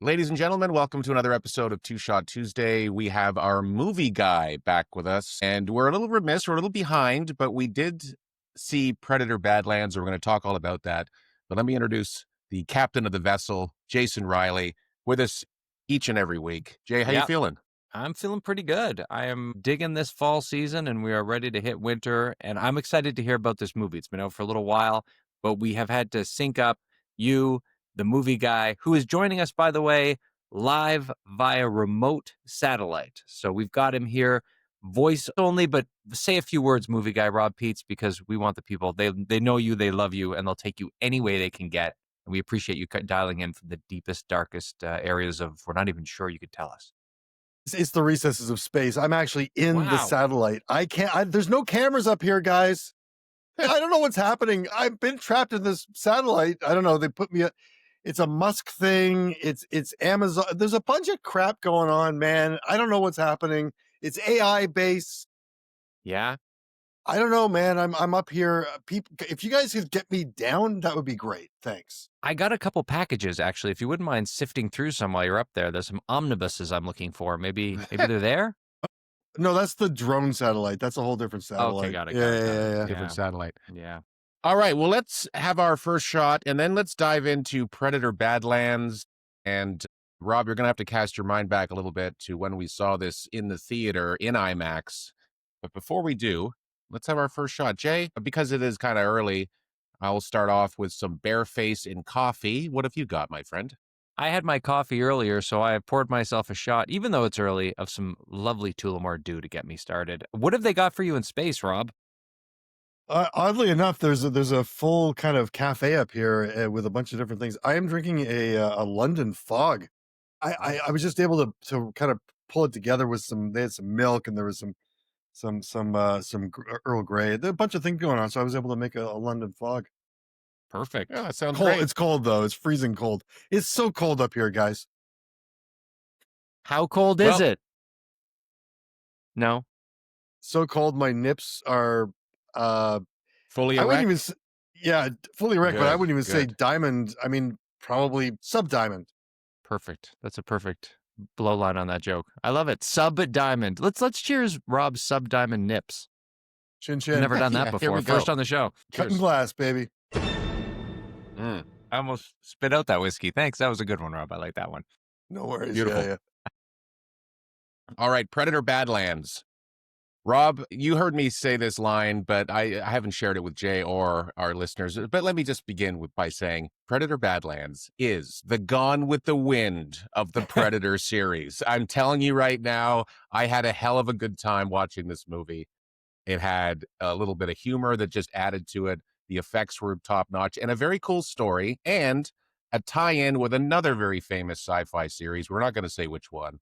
Ladies and gentlemen, welcome to another episode of Two Shot Tuesday. We have our movie guy back with us, and we're a little remiss, we're a little behind, but we did see Predator Badlands, and we're going to talk all about that. But let me introduce the captain of the vessel, Jason Riley, with us each and every week. Jay, how you feeling? I'm feeling pretty good. I am digging this fall season, and we are ready to hit winter, and I'm excited to hear about this movie. It's been out for a little while, but we have had to sync up you, the movie guy, who is joining us, by the way, live via remote satellite. So we've got him here, voice only, but say a few words, movie guy Rob Peets, because we want the people. They know you, they love you, and they'll take you any way they can get. And we appreciate you dialing in from the deepest, darkest areas of, we're not even sure you could tell us. It's the recesses of space. I'm actually in the Wow. satellite. There's no cameras up here, guys. I don't know what's happening. I've been trapped in this satellite. I don't know. They put me. It's a Musk thing. It's Amazon. There's a bunch of crap going on, man. I don't know what's happening. It's AI based. Yeah. I don't know, man. I'm up here. People, if you guys could get me down, that would be great. Thanks. I got a couple packages, actually. If you wouldn't mind sifting through some while you're up there, there's some omnibuses I'm looking for. Maybe they're there? No, that's the drone satellite. That's a whole different satellite. Okay, got it. Yeah. Different satellite. Yeah. All right, well, let's have our first shot, and then let's dive into Predator Badlands. And Rob, you're going to have to cast your mind back a little bit to when we saw this in the theater in IMAX. But before we do, let's have our first shot. Jay, because it is kind of early, I'll start off with some bareface in coffee. What have you got, my friend? I had my coffee earlier, so I have poured myself a shot, even though it's early, of some lovely Tullamore Dew to get me started. What have they got for you in space, Rob? Oddly enough, there's a full kind of cafe up here with a bunch of different things. I am drinking a London Fog. I was just able to kind of pull it together with some. They had some milk and there was some Earl Grey. There a bunch of things going on, so I was able to make a London Fog. Perfect. Yeah, that sounds Cold. great. It's cold though. It's freezing cold. It's so cold up here, guys. How cold is it? No. So cold. My nips are Fully I wouldn't erect? even fully erect, but I Good, wouldn't even say good. diamond. I mean, probably sub-diamond. Perfect. That's a perfect blow line on that joke. I love it. Sub-diamond. Let's cheers Rob's sub-diamond nips. Chin I've chin. never done that Yeah, here before. we go. First on the show. Cutting Cheers. glass, baby. Mm, I almost spit out that whiskey. Thanks. That was a good one, Rob. I like that one. No worries. Beautiful. Yeah. all right, Predator Badlands. Rob, you heard me say this line, but I haven't shared it with Jay or our listeners. But let me just begin by saying Predator Badlands is the Gone with the Wind of the Predator series. I'm telling you right now, I had a hell of a good time watching this movie. It had a little bit of humor that just added to it. The effects were top notch and a very cool story and a tie-in with another very famous sci-fi series. We're not going to say which one,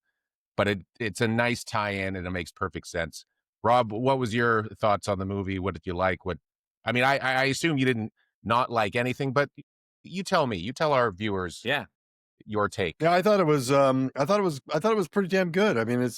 but it's a nice tie-in and it makes perfect sense. Rob, what was your thoughts on the movie? What did you like? I assume you didn't not like anything, but you tell me, you tell our viewers your take. Yeah, I thought it was pretty damn good. I mean,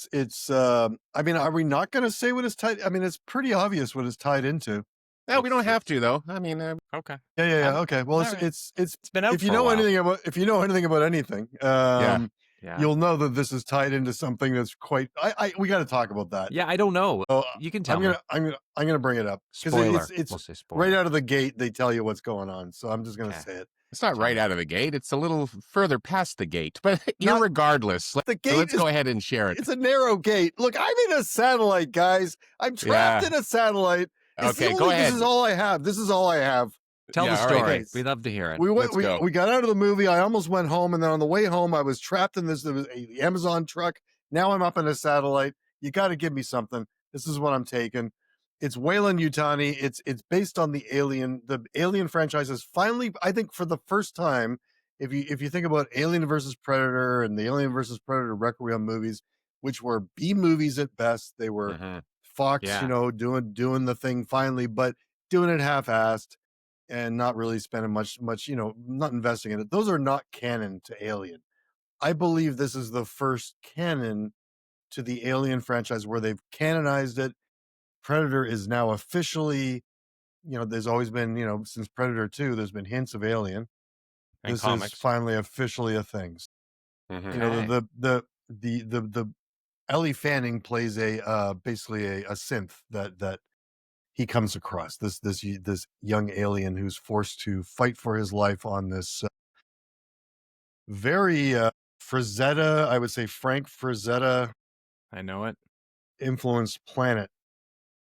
I mean, are we not going to say what it's tied? I mean, it's pretty obvious what it's tied into. No, we don't have to though. I mean, Okay. Yeah. Okay. Well, All right. it's been out if you for a know while. anything about anything, Yeah. you'll know that this is tied into something that's quite. We got to talk about that. Yeah, I don't know. So You can tell me. I'm gonna bring it up because Spoiler. it's We'll say spoiler. right out of the gate. They tell you what's going on, so I'm just gonna Okay. say it. it's not right out of the gate. It's a little further past the gate, but Not- irregardless, The gate let's is go ahead and share it. It's a narrow gate. Look, I'm in a satellite, guys. I'm trapped in a satellite. Okay, go ahead. This is all I have. This is all I have. Tell Yeah, the all right, story. guys. We'd love to hear it. Let's go. We got out of the movie. I almost went home, and then on the way home, I was trapped in this. There was a Amazon truck. Now I'm up in a satellite. You got to give me something. This is what I'm taking. It's Weyland Yutani. It's based on the Alien. The Alien franchise is finally, I think, for the first time. If you think about Alien versus Predator and the Alien versus Predator Requiem movies, which were B movies at best, they were Mhm. Fox, Yeah. doing the thing finally, but doing it half-assed and not really spending much, not investing in it. Those are not canon to Alien. I believe this is the first canon to the Alien franchise where they've canonized it. Predator is now officially, there's always been, since Predator 2, there's been hints of Alien. And This comics. is finally officially a thing. You know, Okay. the Ellie Fanning plays a basically a synth that he comes across, this young alien who's forced to fight for his life on this very Frazetta, I would say Frank Frazetta I know it. influenced planet.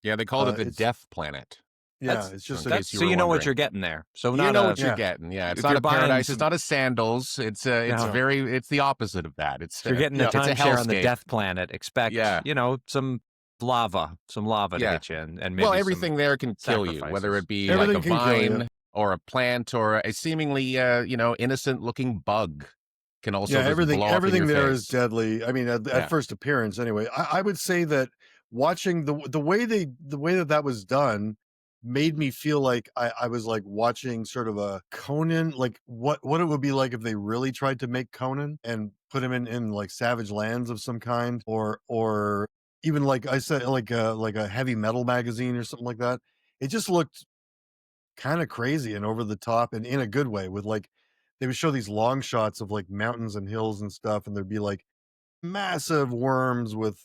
Yeah, they called it the It's Death Planet. yeah, That's it's just in a case you so were you know what wondering. you're getting there. So You not know a what you're Yeah. getting. Yeah, it's If not you're a buying paradise. some- It's not a sandals. It's No. it's the opposite of that. It's if you're getting a Yeah. it's a timeshare on the hellscape. Death Planet, expect Yeah. some lava to Yeah. hit you, and maybe Well, some everything there can kill you, whether sacrifices. it be Everything like a can kill you. vine or a plant or a seemingly innocent looking bug can also Yeah, just blow up in everything your there face. is deadly. I mean, Yeah. at first appearance, anyway. I would say that watching the way that was done made me feel like I was like watching sort of a Conan, like what it would be like if they really tried to make Conan and put him in like savage lands of some kind, or even like I said, like a heavy metal magazine or something like that. It just looked kind of crazy and over the top and in a good way, with like they would show these long shots of like mountains and hills and stuff, and there'd be like massive worms with,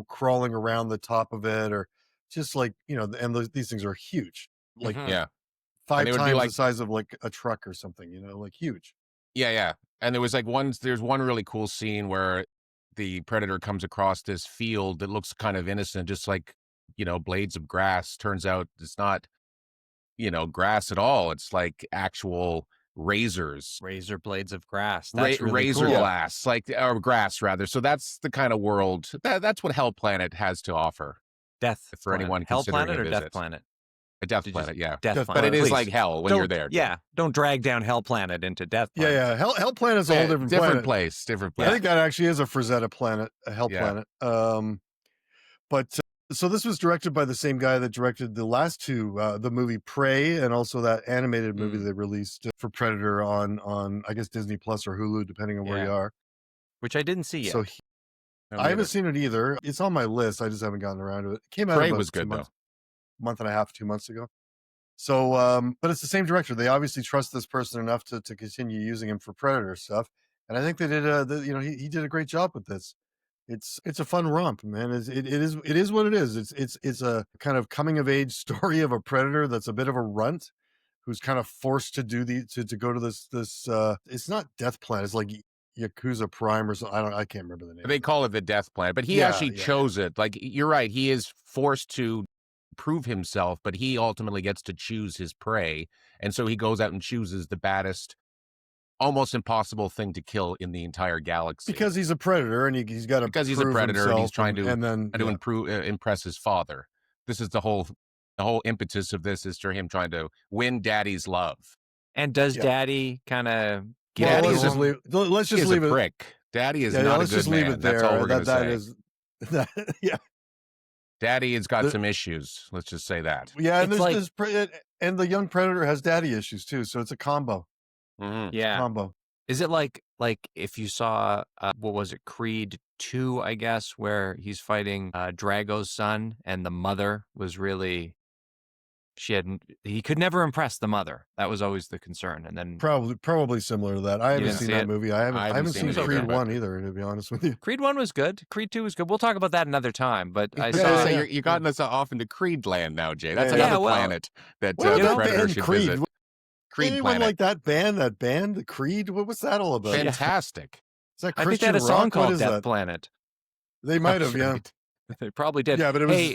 crawling around the top of it, or just like, and these things are huge, like Mhm. Yeah. And five they would be times like, the size of like a truck or something, like huge. yeah. And there was like there's one really cool scene where the predator comes across this field that looks kind of innocent, just like, blades of grass. Turns out it's not, grass at all. It's like actual razors. Razor blades of grass. That's really Razor cool. glass, like, or grass rather. So that's the kind of world that's what Hell Planet has to offer Death for Planet. anyone Hell considering Planet a or Death visit. Planet? A Death Did you Planet, yeah. Death Death Planet. But it is Please. like hell when you're there. Jim. Yeah, don't drag down Hell Planet into Death Yeah, Planet. yeah. Hell Planet's a whole different planet. place. Different I place. think that actually is a Frazetta planet, a Hell Yeah. planet. But so this was directed by the same guy that directed the last two, the movie Prey, and also that animated movie they released for Predator on I guess Disney Plus or Hulu, depending on where Yeah. you are. Which I didn't see yet. So No, I neither. haven't seen it either. It's on my list. I just haven't gotten around to it. It came out Prey about was 2 good months, though. month and a half, 2 months ago. So, but it's the same director. They obviously trust this person enough to continue using him for Predator stuff, and I think they did. He did a great job with this. It's a fun romp, man. It is what it is. It's a kind of coming of age story of a predator that's a bit of a runt, who's kind of forced to do to go to this. It's not Death Planet. It's like Yakuza Prime or something. I can't remember the name. They call it the Death Planet, but he actually chose it. Like, you're right. He is forced to prove himself, but he ultimately gets to choose his prey. And so he goes out and chooses the baddest, almost impossible thing to kill in the entire galaxy. Because he's a predator, and he's got to because he's a predator and he's trying to impress his father. This is the whole impetus of this is for him trying to win Daddy's love. And does Daddy kind of get Daddy let's just leave it. Prick. Daddy is not a good man. That's all we're going to say. Yeah. Daddy has got some issues. Let's just say that. Yeah, and and the young predator has daddy issues too, so it's a combo. Mm-hmm. Yeah. Combo. Is it like if you saw what was it, Creed 2, I guess, where he's fighting Drago's son, and the mother was really he could never impress the mother. That was always the concern. And then probably similar to that. I haven't seen that movie. I haven't seen Creed 1 either, to be honest with you. Creed 1 was good. Creed 2 was good. We'll talk about that another time. But I saw you're gotten us off into Creed land now, Jay. That's another planet that Predator should visit. Creed anyone planet. Like that band, the Creed? What's that all about? Fantastic. Is that Christian I think they had a rock? song called Death Planet. They might have, yeah. They probably did. Yeah, but it was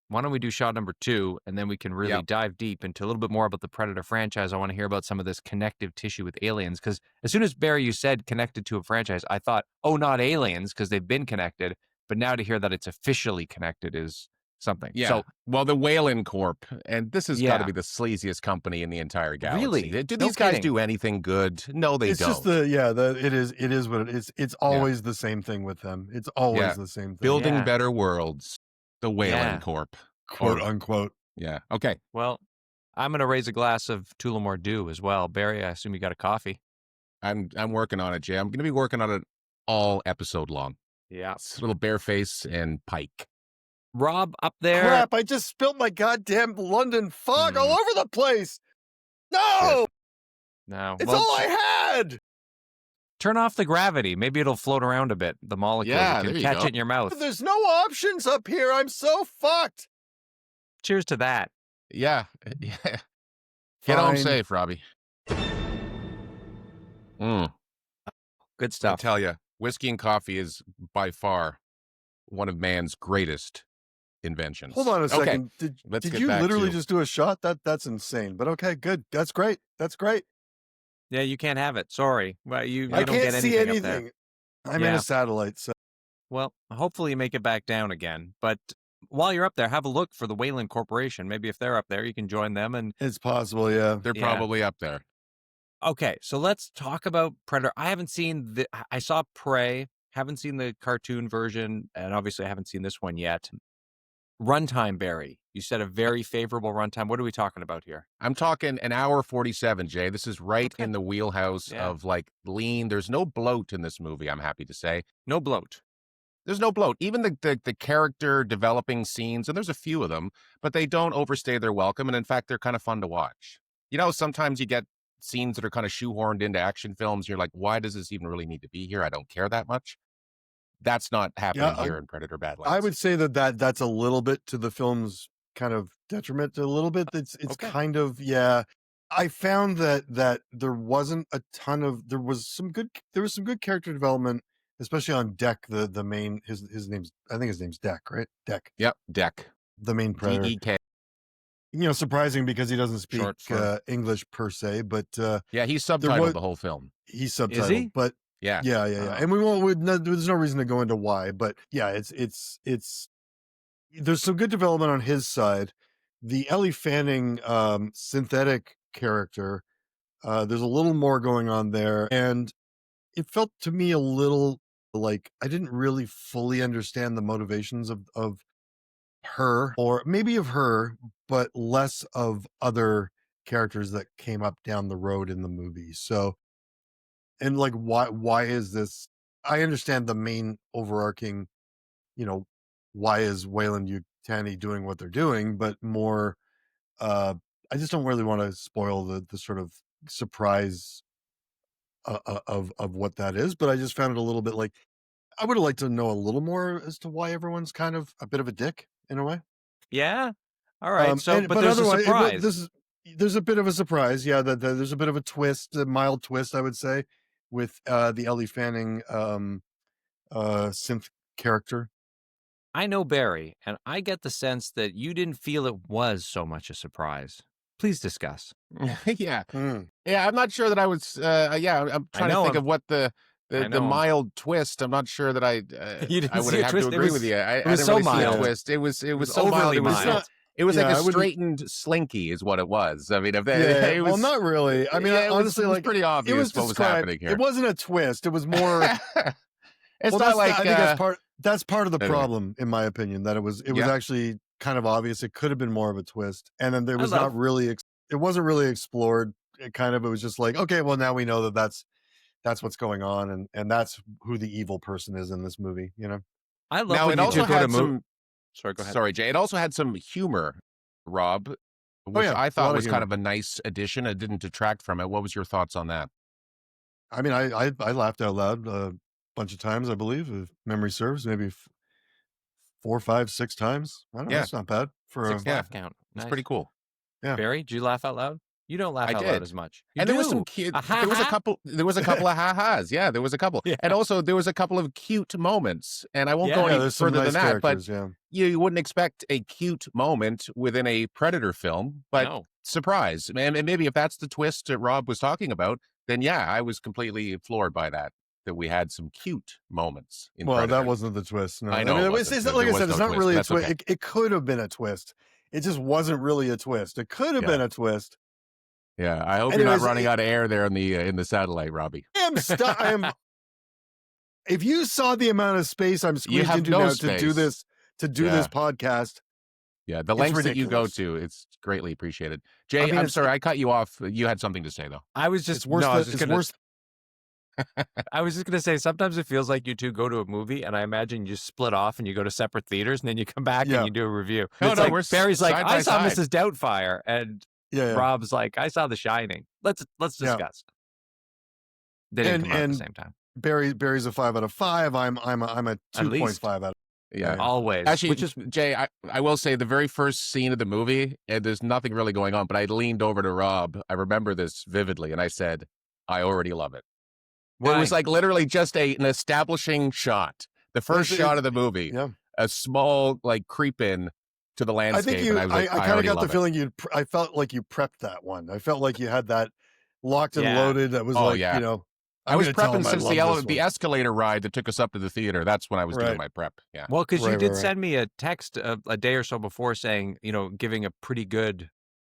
why don't we do shot number 2, and then we can really dive deep into a little bit more about the Predator franchise. I want to hear about some of this connective tissue with aliens, because as soon as, Barry, you said connected to a franchise, I thought, oh, not aliens, because they've been connected. But now to hear that it's officially connected is something. Yeah. So, well, the Whalen Corp, and this has got to be the sleaziest company in the entire galaxy. Really? Do these guys do anything good? No, they don't. It's just it is what it is. It's always the same thing with them. It's always the same thing. Building better worlds. The Whalen Corp. Quote unquote. Yeah. Okay. Well, I'm going to raise a glass of Tullamore Dew as well. Barry, I assume you got a coffee. I'm working on it, Jay. I'm going to be working on it all episode long. Yeah. It's a little Bareface and Pike. Rob, up there. Crap, I just spilled my goddamn London fog all over the place. No! No. It's all I had! Turn off the gravity. Maybe it'll float around a bit. The molecules. Yeah, You there can you catch go. it in your mouth. There's no options up here. I'm so fucked. Cheers to that. Yeah. Yeah. Get home Fine. safe, Robbie. Good I stuff. tell you, whiskey and coffee is by far one of man's greatest inventions. Hold on a Okay, second. let's Did get you back literally to- just do a shot? That's insane. But okay, good. That's great. That's great. Yeah, you can't have it. Sorry. Well, you I don't can't get see anything up there. anything. I'm in Yeah. a satellite, so Well, hopefully you make it back down again. But while you're up there, have a look for the Wayland Corporation. Maybe if they're up there, you can join them. And it's possible. Yeah. They're Yeah. probably up there. okay, so let's talk about Predator. I haven't seen I saw Prey, haven't seen the cartoon version, and obviously I haven't seen this one yet. Runtime, Barry. You said a very favorable runtime. What are we talking about here? I'm talking an hour 47, Jay. This is right Okay. in the wheelhouse Yeah. of like lean. There's no bloat in this movie, I'm happy to say. No bloat. There's no bloat. Even the character developing scenes, and there's a few of them, but they don't overstay their welcome. And in fact, they're kind of fun to watch. You know, sometimes you get scenes that are kind of shoehorned into action films. You're like, why does this even really need to be here? I don't care that much. That's not happening Yeah, here in Predator Badlands. I would say that's a little bit to the film's kind of detriment. A little bit. It's Okay. kind of yeah. I found that there wasn't a ton of there was some good character development, especially on Deck. The main his name's I think his name's Deck, right? Deck. Yep, Deck. The main Predator. DEK. You know, surprising because he doesn't speak Short for- English per se, but Yeah, he's There subtitled was- the whole film. he's subtitled. he? But Yeah. yeah. Oh. And we won't. There's no reason to go into why, but yeah, it's. There's some good development on his side. The Ellie Fanning synthetic character, there's a little more going on there, and it felt to me a little like I didn't really fully understand the motivations of her, or maybe of her, but less of other characters that came up down the road in the movie. So, and like, why is this? I understand the main overarching, you know, why is Wayland Yutani doing what they're doing, but more, I just don't really want to spoil the sort of surprise of what that is. But I just found it a little bit like I would have liked to know a little more as to why everyone's kind of a bit of a dick in a way. Yeah. All right. And- but there's a otherwise, surprise. There's a bit of a surprise. Yeah, that there's a bit of a twist, a mild twist, I would say, with the Ellie Fanning synth character. I know Barry, and I get the sense that you didn't feel it was so much a surprise. Please discuss. Yeah. Yeah, I'm not sure that I was. Yeah, I'm trying to know, think I'm- of what the I know, I'm- mild twist. I'm not sure that I. You didn't I would see a have twist? to It agree was- with you. I was didn't so really see a mild. twist. It was so overly mild. It was mild. it was Yeah, like I a wouldn't- straightened slinky, is what it was. I mean, if Yeah, it was, well, not really. I mean, yeah, it was- honestly, it was like pretty obvious it was what was described. happening here. It wasn't a twist. It was more. It's well, not like I think that's part of the anyway. problem, in my opinion. That it was Yeah. actually kind of obvious. It could have been more of a twist, and then there was love- not really. It wasn't really explored. It was just like, okay, well, now we know that's what's going on, and that's who the evil person is in this movie. You know. I love now when it you also two go to had move. some. Sorry, go ahead. Sorry, Jay. It also had some humor, Rob, which yeah, I a thought lot of was kind humor. of a nice addition. It didn't detract from it. What was your thoughts on that? I mean, I laughed out loud a bunch of times. I believe, if memory serves, maybe 4, 5, 6 times. I don't know. Yeah. That's not bad for Six a. laugh count. It's Nice. pretty cool. Yeah. Barry, did you laugh out loud? You don't laugh I out loud did. as much. You And there was some do. cute. A There was a ha-ha? couple. There was a couple of ha-has. Yeah, there was a couple. Yeah. And also there was a couple of cute moments. And I won't Yeah. go Yeah, any there's some further nice than that. But characters. Yeah. you wouldn't expect a cute moment within a Predator film. But No. surprise. And maybe if that's the twist that Rob was talking about, then yeah, I was completely floored by that. That we had some cute moments in Well, Predator. that wasn't the twist. No. I know mean, it it's wasn't. not, like There I said, was it's no not twist, really but a that's twist. okay. It could have been a twist. It just wasn't really a twist. It could have Yeah. been a twist. Yeah, I hope you're Anyways, not running out of air there in the satellite, Robbie. I am stuck. I am. If you saw the amount of space I'm squeezed have into no now space. to do this Yeah. podcast, Yeah, the It's lengths that you go ridiculous. to, it's greatly appreciated. Jay, I mean, I'm it's- sorry, I cut you off. You had something to say though. I was just it's worse. no, I than, was just it's gonna, worse. I was just gonna say sometimes it feels like you two go to a movie and I imagine you split off and you go to separate theaters and then you come back Yeah. and you do a review. No, It's no, like we're Barry's like, side I by saw side. Mrs. Doubtfire, and Yeah. Rob's like, I saw The Shining. Let's Yeah. discuss. They didn't come out at the And same time. Barry's a 5 out of 5. I'm a At least. 2.5 out of Yeah. Always. Actually, which is Jay, I will say the very first scene of the movie, and there's nothing really going on, but I leaned over to Rob. I remember this vividly, and I said, I already love it. why? It was like literally just an establishing shot. The first shot of the movie, Yeah. a small like creep in to the I landscape. think and I was like, I kind of already got the love it. feeling I felt like you prepped that one. I felt like you had that locked and Yeah. loaded. That was Oh, like, yeah. I'm I was gonna tell prepping him I since love this the one. escalator ride that took us up to the theater. That's when I was doing Right. my prep. Yeah. Well, because you Right, did right. send me a text a day or so before saying, giving a pretty good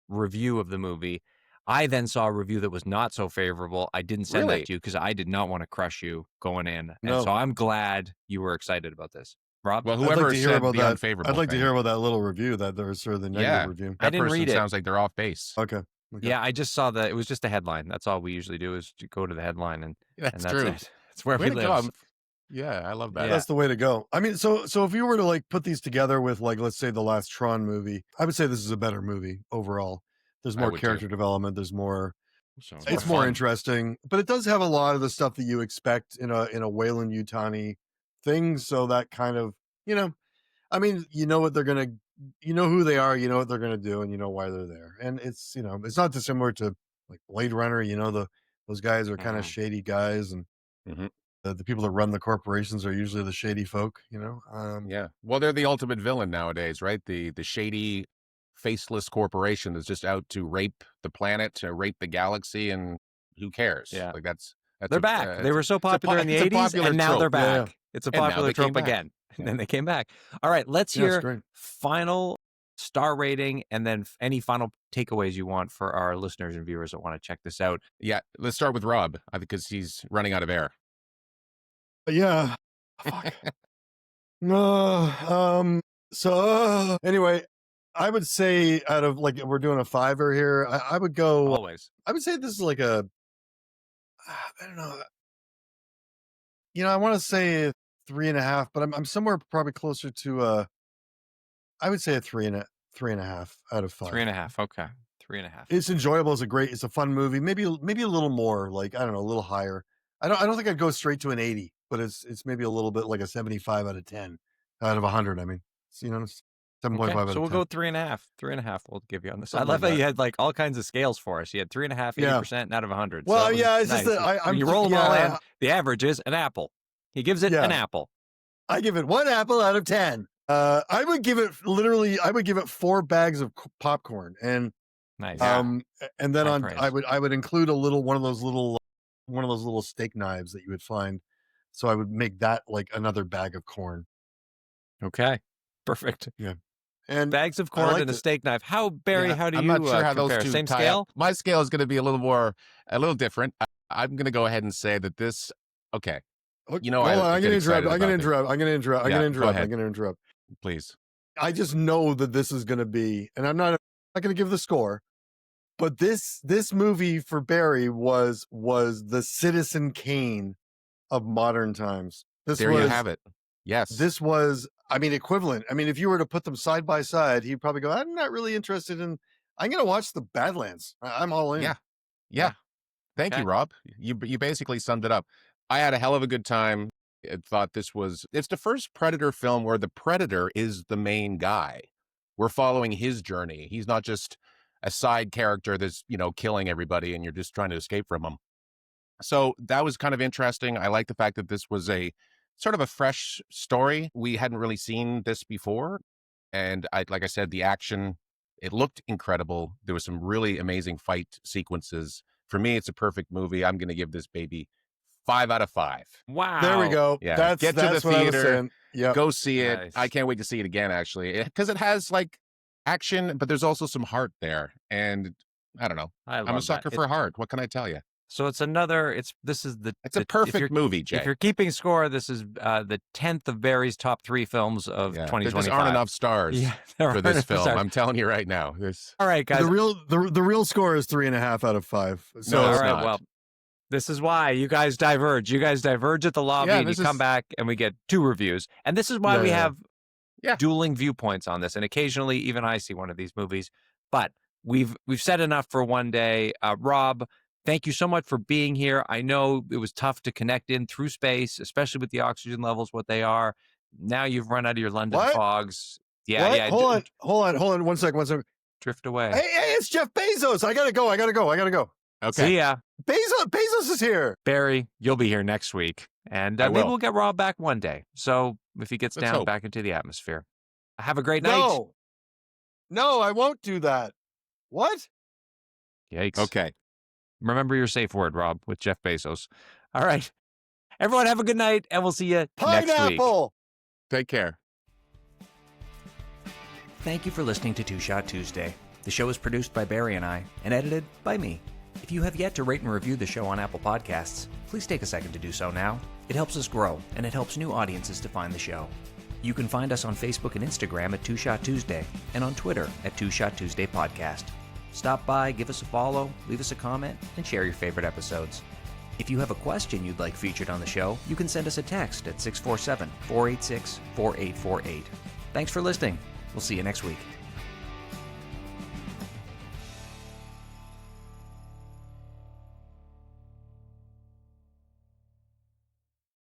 review of the movie. I then saw a review that was not so favorable. I didn't send Really? that to you because I did not want to crush you going in. And No. so I'm glad you were excited about this. Rob? Well, I'd whoever like to hear said about the that. unfavorable I'd like to thing, hear about that little review, that there was sort of the negative Yeah. review. I that didn't person read it. sounds like they're off base. Okay. Yeah, I just saw it was just a headline. That's all we usually do is to go to the headline and That's that's true. it. It's where Way we to go. live. Yeah, I love that. Yeah. That's the way to go. I mean, so if you were to like put these together with like, let's say the last Tron movie, I would say this is a better movie overall. There's I more would character development. There's more. So It's more fun. interesting, but it does have a lot of the stuff that you expect in a Wayland-Yutani thing. So that kind of, I mean, what they're gonna, who they are, what they're gonna do, and you know why they're there. And it's, it's not dissimilar to like Blade Runner. Those guys are kind of shady guys, and Mhm. the people that run the corporations are usually the shady folk. Yeah. Well, they're the ultimate villain nowadays, right? The shady, faceless corporation that's just out to rape the planet, to rape the galaxy, and who cares? Yeah. Like that's They're back. They were so popular in the it's a 80s, popular and now they're trope. Yeah, yeah. back. It's a And now popular they came trope back. again. Yeah. And then they came back. All right, let's Yeah, it's hear great. final star rating and then any final takeaways you want for our listeners and viewers that want to check this out. Yeah. Let's start with Rob, because he's running out of air. Yeah. Fuck. No. So anyway, I would say out of like, we're doing a 5er here. I would go. Always. I would say this is like a. I don't know. I want to say 3.5, but I'm somewhere probably closer to I would say a 3.5 out of 5. 3.5. Okay. 3.5. It's enjoyable. It's a fun movie. Maybe a little more, like, I don't know, a little higher. I don't think I'd go straight to an 80, but it's maybe a little bit like a 75 out of 10 out of 100. I mean, it's, 7.5 Okay, out of 10. so we'll go 3.5. 3.5 we'll give you on this. Something I love like how that. you had like all kinds of scales for us. You had 3.5, 80%, out of 100. Well, so it was yeah, it's nice. just that When you roll them all in, the average is an apple. He gives it an apple. I give it 1 apple out of 10. I would give it 4 bags of popcorn, and Nice. and then High praise. I would include one of those little steak knives that you would find. So I would make that like another bag of corn. Okay. Perfect. Yeah. And bags of corn and a steak knife. Barry, Yeah, how do I'm you not sure how compare? those two Same tie scale? up. My scale is going to be a little different. I'm going to go ahead and say that this. Okay. Hold I'm on, I'm get gonna excited interrupt. I'm gonna about things. interrupt. Please. I just know that this is gonna be, and I'm not gonna give the score, but this movie for Barry was the Citizen Kane of modern times. There you have it. Yes. This was, I mean, equivalent. I mean, if you were to put them side by side, he'd probably go, I'm not really interested in, I'm going to watch the Badlands. I'm all in. Yeah. Thank you, Rob. You basically summed it up. I had a hell of a good time. I thought it's the first Predator film where the Predator is the main guy. We're following his journey. He's not just a side character that's, killing everybody and you're just trying to escape from him. So that was kind of interesting. I like the fact that this was a sort of a fresh story. We hadn't really seen this before. And like I said, the action, it looked incredible. There was some really amazing fight sequences. For me, it's a perfect movie. I'm going to give this baby 5 out of 5. Wow. There we go. Yeah. That's Get to the what I was theater. saying. Yeah. Go see it. Nice. I can't wait to see it again, actually, because it has like action, but there's also some heart there. And I don't know. I'm a sucker for heart. What can I tell you? So it's another. It's a perfect movie, Jay. If you're keeping score, this is the 10th of Barry's top 3 films of 2025. There just aren't enough stars for this film. Stars. I'm telling you right now. All right, guys. The real score is 3.5 out of 5. So No, all it's right. not. Well, this is why you guys diverge. You guys diverge at the lobby, and you come back, and we get 2 reviews. And this is why we have dueling viewpoints on this. And occasionally, even I see one of these movies. But we've said enough for one day. Rob, Thank you so much for being here. I know it was tough to connect in through space, especially with the oxygen levels, what they are. Now you've run out of your London What? fogs. Yeah, What? yeah. Hold on. 1 second. Drift away. Hey, it's Jeff Bezos. I gotta go. Okay. See ya. Bezos is here. Barry, you'll be here next week. And I maybe will. we'll get Rob back one day. So if he gets Let's down hope. back into the atmosphere. Have a great night. No, I won't do that. What? Yikes. Okay. Remember your safe word, Rob, with Jeff Bezos. All right. Everyone have a good night, and we'll see you next week. Pineapple. Take care. Thank you for listening to Two Shot Tuesday. The show is produced by Barry and I, and edited by me. If you have yet to rate and review the show on Apple Podcasts, please take a second to do so now. It helps us grow, and it helps new audiences to find the show. You can find us on Facebook and Instagram at Two Shot Tuesday, and on Twitter at Two Shot Tuesday Podcast. Stop by, give us a follow, leave us a comment, and share your favorite episodes. If you have a question you'd like featured on the show, you can send us a text at 647-486-4848. Thanks for listening. We'll see you next week.